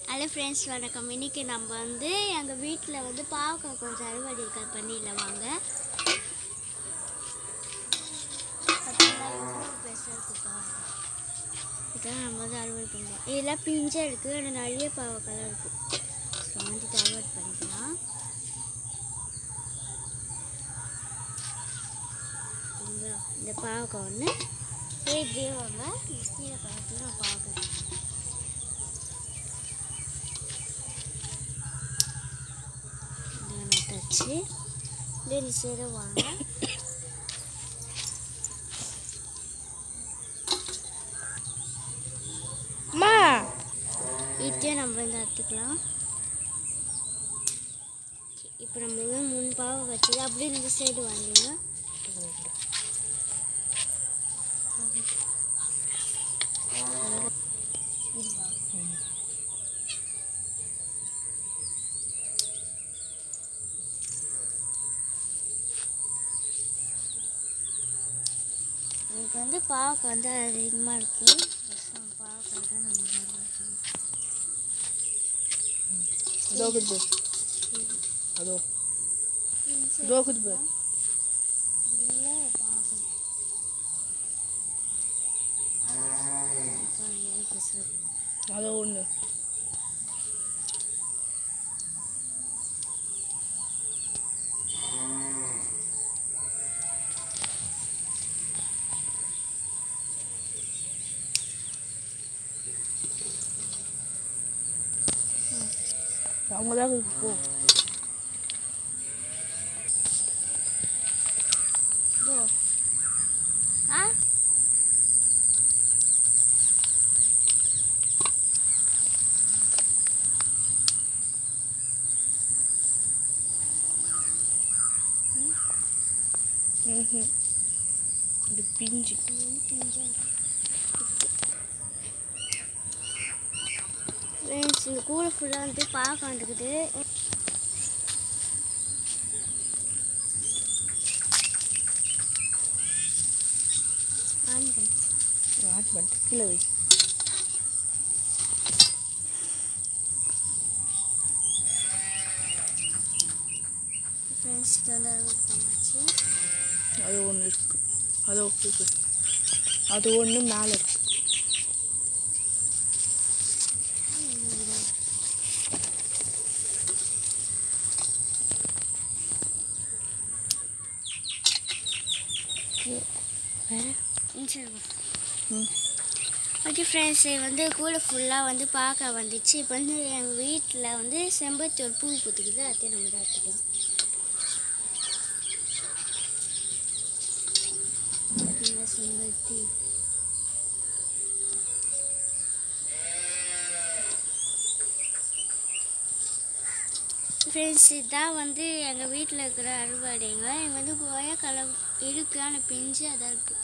Hello friends, வணக்கம். இன்றைக்கி நம்ம வந்து எங்கள் வீட்டில் வந்து பாவக்காய் கொஞ்சம் அறுவடை இருக்காது பண்ணிடலாம் வாங்க. பார்த்தீங்களா எவ்வளோ பெருசாக இருக்குது பாவக்காய். இதான் நம்ம வந்து அறுவடை பண்ணலாம். இதெல்லாம் பிஞ்சாக இருக்குது, ஆனால் நிறைய பாவக்காய்லாம் இருக்குது. ஸோ வந்து அறுவடை பண்ணிக்கலாம். இந்த பாவக்காய் ஒன்று இப்படியே வாங்க. கீழே பார்த்து பாவக்காய் நட்டாச்சு. இப்படி சேருவாங்க. இதையும் நம்ம வந்து அறுத்துக்கலாம். இப்போ நம்ம வந்து 3 பாவம் வச்சு அப்படியே இந்த சைடு வாங்கிங்க. எனக்கு வந்து பாவக்காய் வந்து அதிகமாக இருக்குது. பாவக்காய் தான் நம்ம அது ஒன்று அவங்க தான் போ. இது பிஞ்சு இந்த கூடை ஃபுல்லாக வந்து பார்க்க வந்துக்குது. ஆட் பண்ணிட்டு கீழே வை. ஃப்ரெண்ட்ஸ், இது வந்து அறுவடை பண்ணாச்சு. அது ஒன்று இருக்குது. அது ஓகே. அது ஒன்று மேலே இருக்குது. ஓகே ஃப்ரெண்ட்ஸ், வந்து கூடை ஃபுல்லாக வந்து பார்க்க வந்துச்சு. இப்போ வந்து எங்கள் வீட்டில் வந்து செம்பருத்தி ஒரு பூ பூத்துக்குது. அதே நம்ம தான் எடுத்துக்கலாம். பார்த்தீங்கன்னா செம்பருத்தி ஃப்ரெண்ட்ஸ், இதுதான் வந்து எங்கள் வீட்டில் இருக்கிற அறுவடைங்க. இங்கே வந்து கொய்யாக்காலம் இருக்குது, ஆனால் பிஞ்சு அதான் இருக்குது.